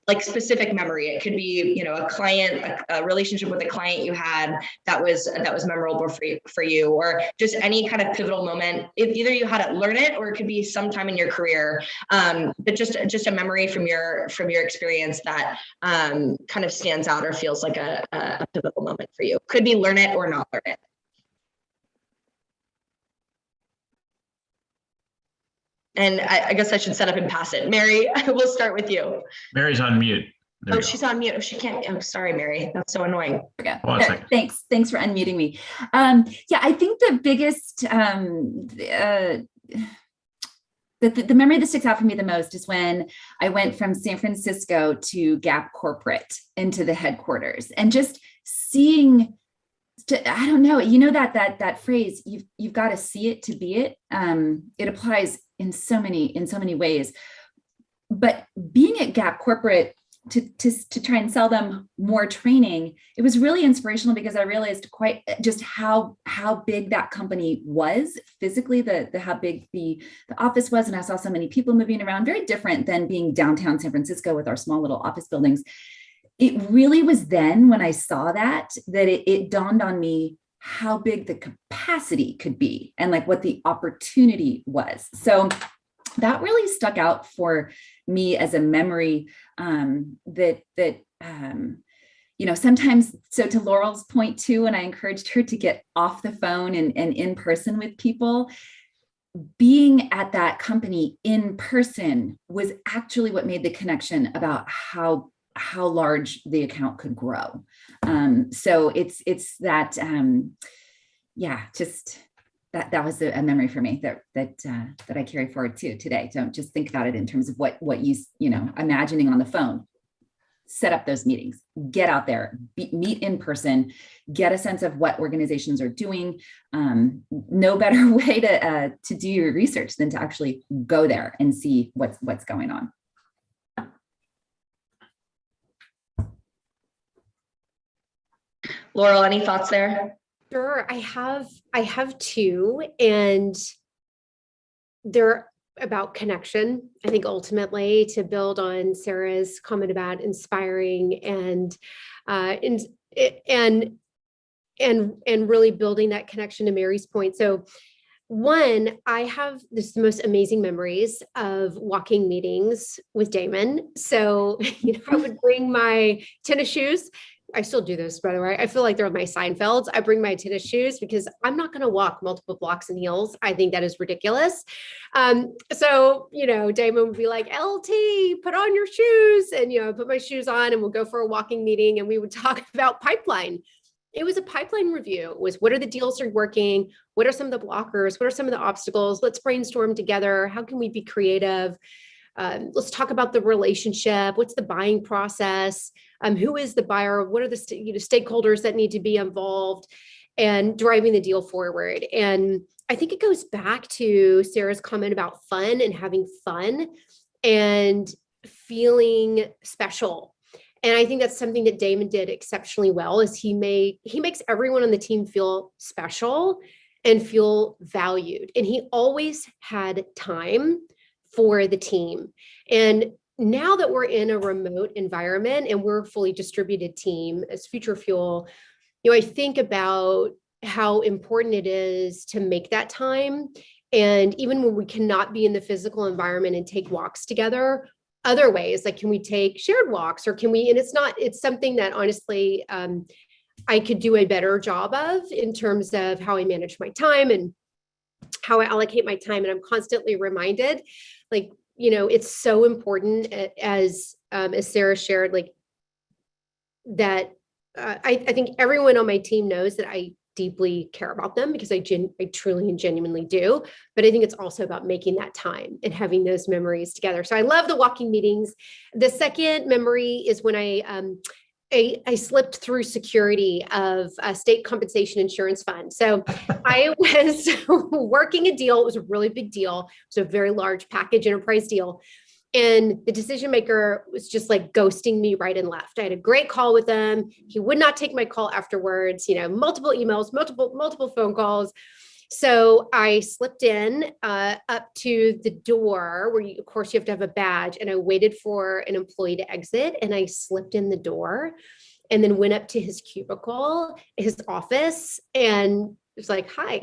like specific memory? It could be, you know, a client, a relationship with a client you had that was memorable for you, or just any kind of pivotal moment. If either you had it Learnit, or it could be sometime in your career, but just a memory from your experience that kind of stands out or feels like a pivotal moment for you. Could be Learnit or not Learnit. And I guess I should set up and pass it. Mary, we'll start with you. Mary's on mute. There Oh, you go. she's on mute. Oh, she can't. Oh, sorry, Mary. That's so annoying. Okay. Hold on a second. Thanks for unmuting me. Yeah, I think the biggest, the memory that sticks out for me the most is when I went from San Francisco to Gap Corporate into the headquarters, and just seeing, I don't know, you know, that phrase, you've got to see it to be it. It applies in so many ways. But being at Gap Corporate to try and sell them more training, it was really inspirational, because I realized quite just how big that company was physically, how big the office was, and I saw so many people moving around, very different than being downtown San Francisco with our small little office buildings. It really was then when I saw that it dawned on me how big the capacity could be, and like what the opportunity was. So that really stuck out for me as a memory, that you know, sometimes, so to Laurel's point too, and I encouraged her to get off the phone and in person with people, being at that company in person was actually what made the connection about how large the account could grow. So it's that, yeah, just that was a memory for me that I carry forward too today. Don't just think about it in terms of what you know, imagining on the phone. Set up those meetings, get out there, meet in person, get a sense of what organizations are doing. No better way to do your research than to actually go there and see what's going on. Laurel, any thoughts there? Sure, I have two, and they're about connection. I think ultimately, to build on Sarah's comment about inspiring and really building that connection to Mary's point. So one, I have the most amazing memories of walking meetings with Damon. So, you know, I would bring my tennis shoes. I still do this, by the way. I feel like they're my Seinfelds. I bring my tennis shoes because I'm not going to walk multiple blocks in heels. I think that is ridiculous. So, you know, Damon would be like, LT, put on your shoes. And, you know, I put my shoes on and we'll go for a walking meeting, and we would talk about pipeline. It was a pipeline review. It was, what are the deals that are working? What are some of the blockers? What are some of the obstacles? Let's brainstorm together. How can we be creative? Let's talk about the relationship. What's the buying process? Who is the buyer? What are the stakeholders that need to be involved, and driving the deal forward? And I think it goes back to Sarah's comment about fun and having fun and feeling special. And I think that's something that Damon did exceptionally well, is he makes everyone on the team feel special and feel valued. And he always had time for the team. And now that we're in a remote environment and we're a fully distributed team as Future Fuel, you know, I think about how important it is to make that time. And even when we cannot be in the physical environment and take walks together, other ways, like, can we take shared walks, or can we, and it's something that honestly, I could do a better job of in terms of how I manage my time and how I allocate my time. And I'm constantly reminded, like, you know, it's so important, as Sarah shared, like that. I think everyone on my team knows that I deeply care about them, because I truly and genuinely do. But I think it's also about making that time and having those memories together. So I love the walking meetings. The second memory is when I slipped through security of a state compensation insurance fund. So I was working a deal. It was a really big deal. It was a very large package enterprise deal. And the decision maker was just like ghosting me right and left. I had a great call with him. He would not take my call afterwards, you know, multiple emails, multiple phone calls. So I slipped in up to the door where of course you have to have a badge, and I waited for an employee to exit, and I slipped in the door and then went up to his cubicle, his office, and was like, "Hi,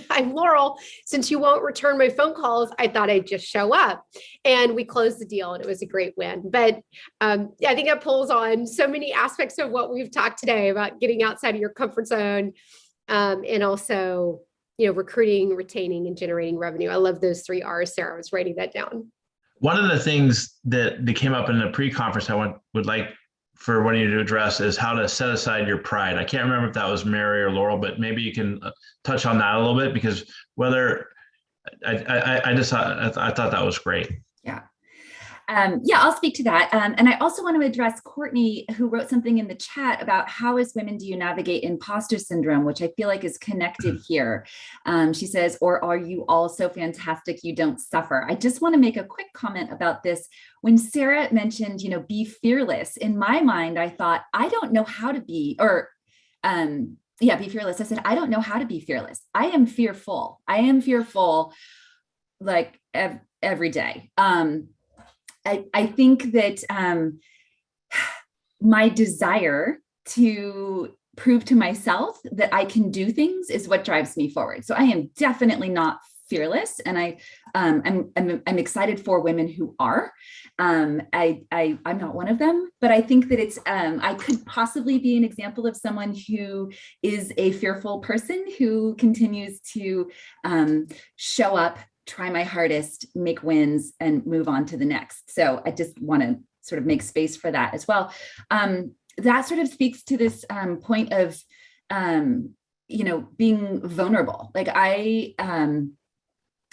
I'm Laurel. Since you won't return my phone calls, I thought I'd just show up." And we closed the deal, and it was a great win. But I think it pulls on so many aspects of what we've talked today about getting outside of your comfort zone, and also, recruiting, retaining, and generating revenue. I love those 3 R's, Sarah. I was writing that down. One of the things that came up in the pre-conference I would like for one of you to address is how to set aside your pride. I can't remember if that was Mary or Laurel, but maybe you can touch on that a little bit, because whether I thought that was great. Yeah. Yeah, I'll speak to that. And I also want to address Courtney, who wrote something in the chat about how as women do you navigate imposter syndrome, which I feel like is connected here. She says, or are you all so fantastic you don't suffer? I just want to make a quick comment about this. When Sarah mentioned, be fearless, in my mind, I thought, I don't know how to be, be fearless. I said, I don't know how to be fearless. I am fearful. Like every day. I think that my desire to prove to myself that I can do things is what drives me forward. So I am definitely not fearless, and I'm excited for women who are. I'm not one of them, but I think that it's I could possibly be an example of someone who is a fearful person who continues to show up, try my hardest, make wins, and move on to the next. So I just want to sort of make space for that as well. That sort of speaks to this point of, being vulnerable. Like I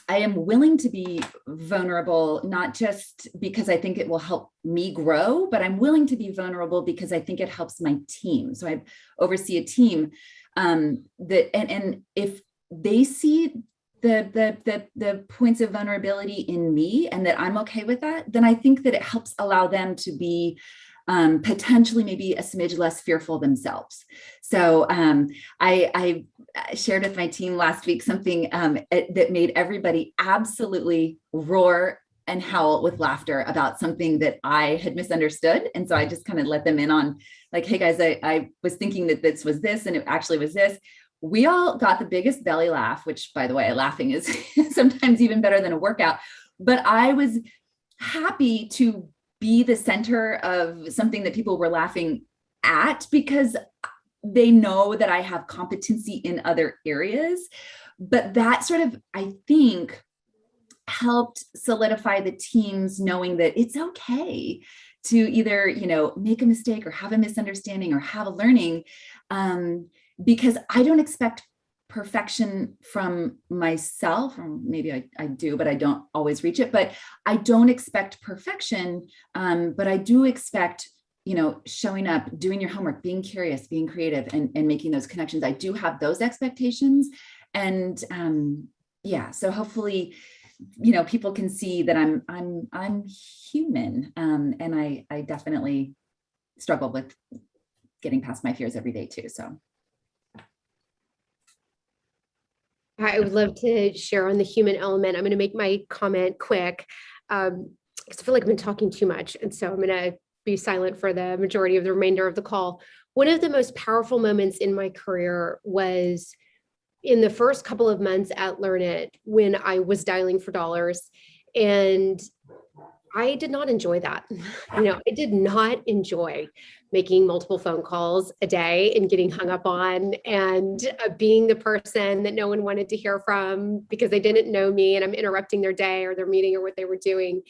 am willing to be vulnerable, not just because I think it will help me grow, but I'm willing to be vulnerable because I think it helps my team. So I oversee a team that, and if they see the points of vulnerability in me and that I'm okay with that, then I think that it helps allow them to be potentially maybe a smidge less fearful themselves. So I shared with my team last week something that made everybody absolutely roar and howl with laughter about something that I had misunderstood. And so I just kind of let them in on like, hey guys, I was thinking that this was this and it actually was this. We all got the biggest belly laugh, which by the way, laughing is sometimes even better than a workout. But I was happy to be the center of something that people were laughing at because they know that I have competency in other areas. But that sort of, I think, helped solidify the teams knowing that it's okay to either, make a mistake or have a misunderstanding or have a learning. Because I don't expect perfection from myself, or maybe I do, but I don't always reach it. But I don't expect perfection, but I do expect, showing up, doing your homework, being curious, being creative, and making those connections. I do have those expectations, and so hopefully, people can see that I'm human, and I definitely struggle with getting past my fears every day too. So. I would love to share on the human element. I'm going to make my comment quick because I feel like I've been talking too much. And so I'm going to be silent for the majority of the remainder of the call. One of the most powerful moments in my career was in the first couple of months at Learnit when I was dialing for dollars. And I did not enjoy that. I did not enjoy making multiple phone calls a day and getting hung up on and being the person that no one wanted to hear from because they didn't know me and I'm interrupting their day or their meeting or what they were doing.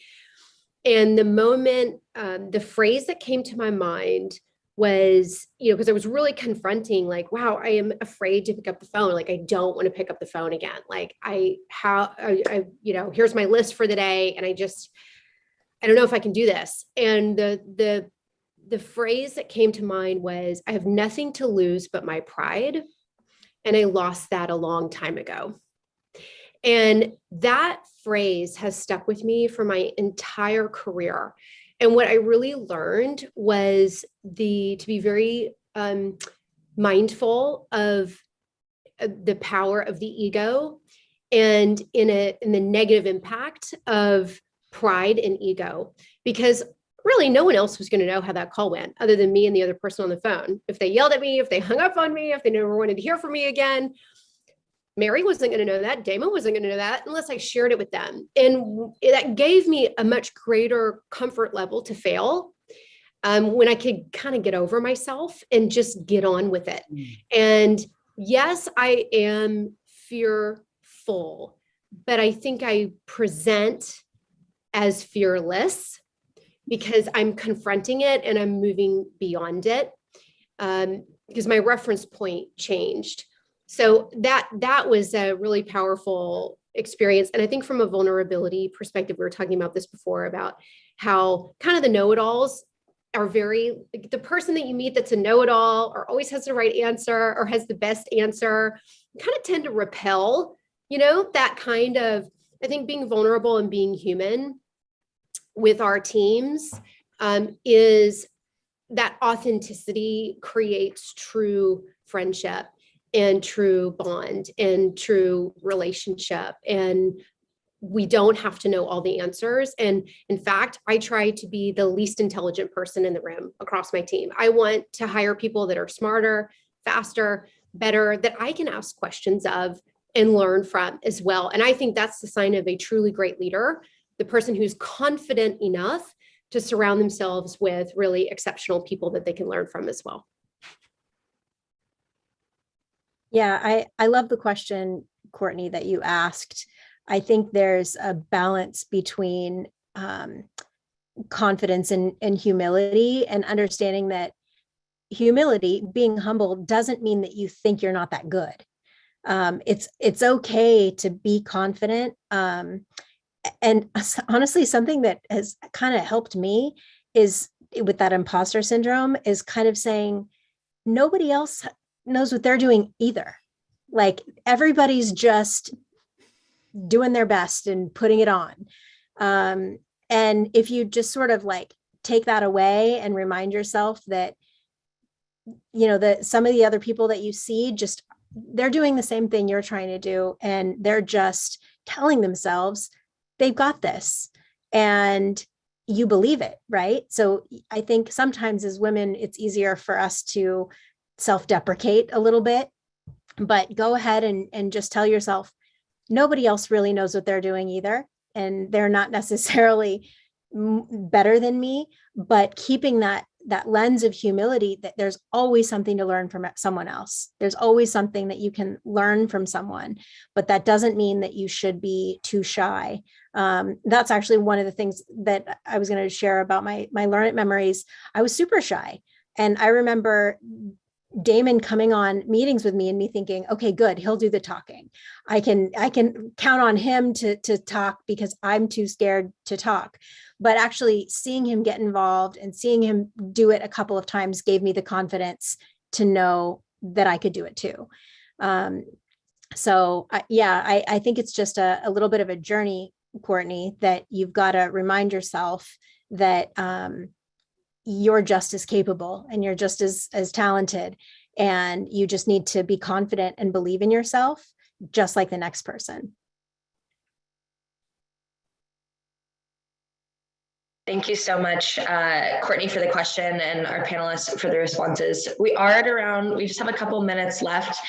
And the moment, the phrase that came to my mind was, because I was really confronting, like, wow, I am afraid to pick up the phone. Like, I don't want to pick up the phone again. Like here's my list for the day. And I don't know if I can do this. And the phrase that came to mind was, I have nothing to lose but my pride. And I lost that a long time ago. And that phrase has stuck with me for my entire career. And what I really learned was to be very mindful of the power of the ego and in the negative impact of pride and ego, because really no one else was going to know how that call went other than me and the other person on the phone. If they yelled at me, if they hung up on me, if they never wanted to hear from me again, Mary wasn't going to know that. Damon wasn't going to know that unless I shared it with them. And that gave me a much greater comfort level to fail when I could kind of get over myself and just get on with it. And yes, I am fearful, but I think I present as fearless because I'm confronting it and I'm moving beyond it, because my reference point changed. So that was a really powerful experience. And I think from a vulnerability perspective, we were talking about this before, about how kind of the know-it-alls are very, like, the person that you meet that's a know-it-all or always has the right answer or has the best answer, kind of tend to repel, that kind of, I think being vulnerable and being human with our teams is that authenticity creates true friendship and true bond and true relationship. And we don't have to know all the answers. And in fact, I try to be the least intelligent person in the room across my team. I want to hire people that are smarter, faster, better, that I can ask questions of and learn from as well. And I think that's the sign of a truly great leader, the person who's confident enough to surround themselves with really exceptional people that they can learn from as well. Yeah, I love the question, Courtney, that you asked. I think there's a balance between confidence and humility, and understanding that humility, being humble, doesn't mean that you think you're not that good. It's okay to be confident. And honestly, something that has kind of helped me is with that imposter syndrome is kind of saying nobody else knows what they're doing either. Like, everybody's just doing their best and putting it on. And if you just sort of like take that away and remind yourself that, that some of the other people that you see, just they're doing the same thing you're trying to do, and they're just telling themselves they've got this, and you believe it, right? So I think sometimes as women, it's easier for us to self-deprecate a little bit, but go ahead and just tell yourself, nobody else really knows what they're doing either. And they're not necessarily better than me, but keeping that lens of humility, that there's always something to learn from someone else. There's always something that you can learn from someone, but that doesn't mean that you should be too shy. That's actually one of the things that I was going to share about my Learnit memories. I was super shy. And I remember Damon coming on meetings with me and me thinking, okay, good, he'll do the talking. I can count on him to talk because I'm too scared to talk. But actually seeing him get involved and seeing him do it a couple of times gave me the confidence to know that I could do it too. So I think it's just a little bit of a journey, Courtney, that you've got to remind yourself that you're just as capable and you're just as talented, and you just need to be confident and believe in yourself, just like the next person. Thank you so much, Courtney, for the question, and our panelists for the responses. We just have a couple minutes left.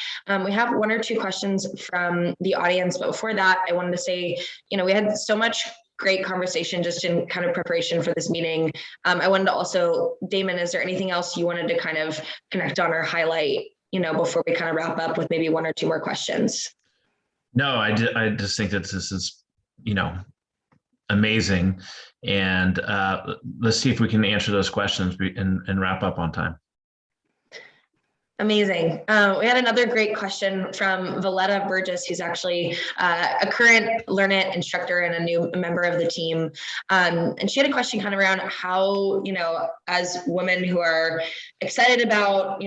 We have one or two questions from the audience, but before that, I wanted to say, we had so much great conversation just in kind of preparation for this meeting. I wanted to also, Damon, is there anything else you wanted to kind of connect on or highlight, before we kind of wrap up with maybe one or two more questions? No, I just think that this is, amazing. And let's see if we can answer those questions and wrap up on time. Amazing. We had another great question from Valletta Burgess, who's actually a current Learnit instructor and a new member of the team. And she had a question kind of around how, as women who are excited about,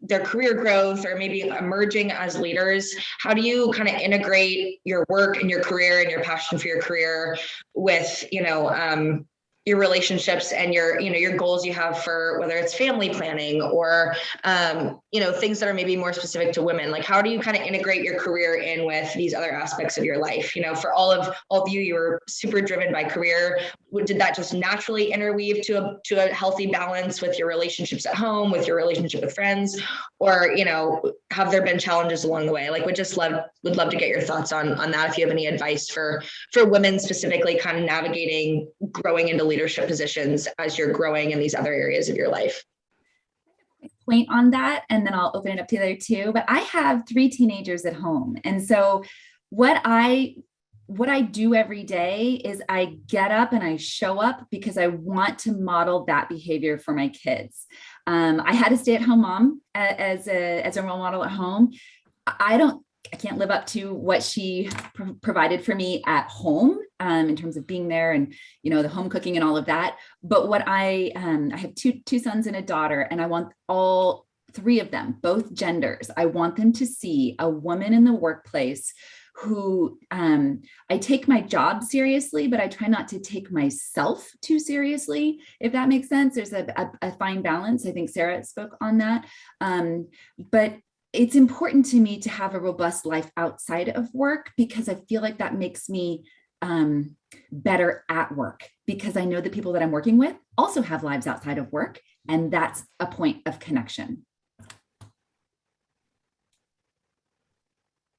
their career growth or maybe emerging as leaders, how do you kind of integrate your work and your career and your passion for your career with, your relationships and your, your goals you have for whether it's family planning or, things that are maybe more specific to women. Like, how do you kind of integrate your career in with these other aspects of your life? For all of you, you were super driven by career. Did that just naturally interweave to a healthy balance with your relationships at home, with your relationship with friends, or, have there been challenges along the way? Like, would love to get your thoughts on that. If you have any advice for women specifically, kind of navigating growing into leadership positions as you're growing in these other areas of your life. Point on that, and then I'll open it up to the other two. But I have 3 teenagers at home, and so what I do every day is I get up and I show up because I want to model that behavior for my kids. I had a stay-at-home mom as a role model at home. I can't live up to what she provided for me at home in terms of being there and, the home cooking and all of that. But what I have two sons and a daughter, and I want all 3 of them, both genders. I want them to see a woman in the workplace who I take my job seriously, but I try not to take myself too seriously, if that makes sense. There's a fine balance. I think Sarah spoke on that. But it's important to me to have a robust life outside of work, because I feel like that makes me better at work, because I know the people that I'm working with also have lives outside of work, and that's a point of connection.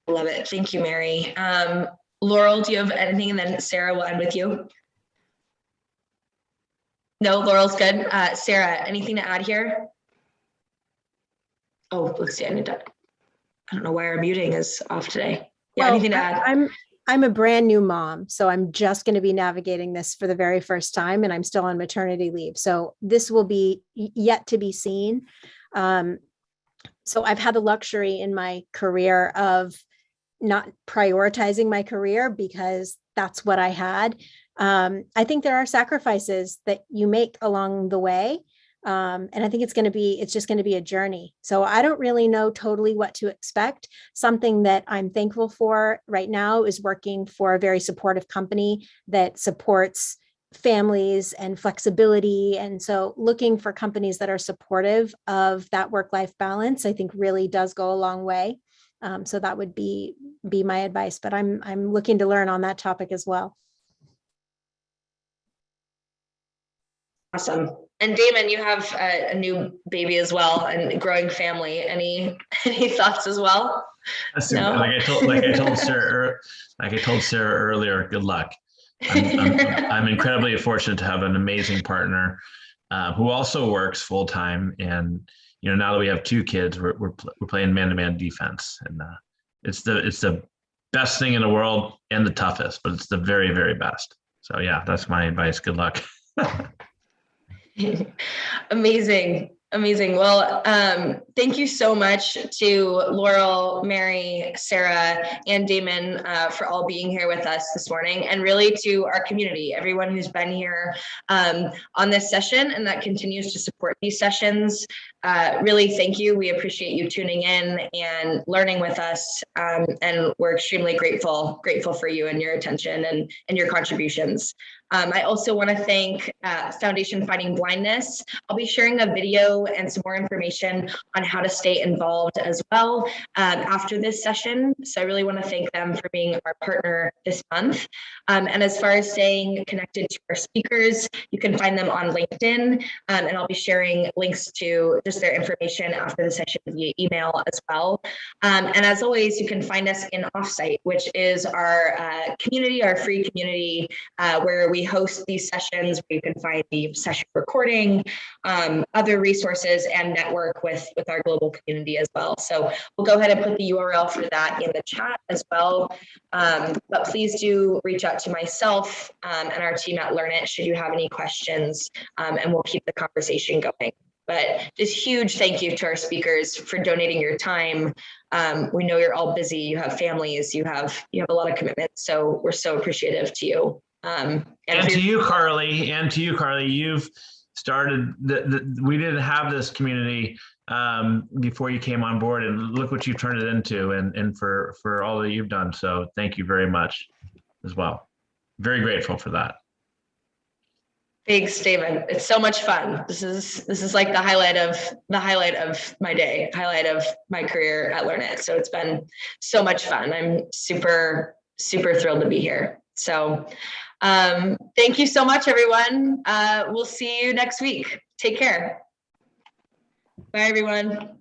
Love it. Thank you, Mary. Laurel, do you have anything? And then Sarah will end with you. No, Laurel's good. Sarah, anything to add here? Oh, let's see. I don't know why our muting is off today. Yeah, well, anything to add? I'm a brand new mom, so I'm just going to be navigating this for the very first time, and I'm still on maternity leave. So this will be yet to be seen. So I've had the luxury in my career of not prioritizing my career because that's what I had. I think there are sacrifices that you make along the way. And I think it's just going to be a journey. So I don't really know totally what to expect. Something that I'm thankful for right now is working for a very supportive company that supports families and flexibility. And so looking for companies that are supportive of that work-life balance, I think really does go a long way. So that would be my advice, but I'm looking to learn on that topic as well. Awesome. And Damon, you have a new baby as well and a growing family. Any thoughts as well? No? Like I told Sarah earlier, good luck. I'm incredibly fortunate to have an amazing partner who also works full time. And now that we have 2 kids, we're playing man-to-man defense, and it's the best thing in the world and the toughest, but it's the very, very best. So yeah, that's my advice. Good luck. Amazing. Well, thank you so much to Laurel, Mary, Sarah, and Damon for all being here with us this morning, and really to our community, everyone who's been here on this session and that continues to support these sessions. Really, thank you. We appreciate you tuning in and learning with us, and we're extremely grateful for you and your attention and your contributions. I also want to thank Foundation Fighting Blindness. I'll be sharing a video and some more information on how to stay involved as well after this session. So I really want to thank them for being our partner this month. And as far as staying connected to our speakers, you can find them on LinkedIn, and I'll be sharing links to just their information after the session via email as well. And as always, you can find us in Offsite, which is our community, our free community where we host these sessions, where you can find the session recording, other resources, and network with our global community as well. So we'll go ahead and put the URL for that in the chat as well. But please do reach out to myself and our team at Learnit should you have any questions, and we'll keep the conversation going. But just huge thank you to our speakers for donating your time. We know you're all busy, you have families, you have a lot of commitments, so we're so appreciative to you. And to you, Carly, you've started we didn't have this community before you came on board, and look what you've turned it into, and for all that you've done. So thank you very much as well. Very grateful for that. Thanks, David. It's so much fun. This is like the highlight of my day, highlight of my career at Learnit. So it's been so much fun. I'm super, super thrilled to be here. So thank you so much, everyone. We'll see you next week. Take care. Bye, everyone.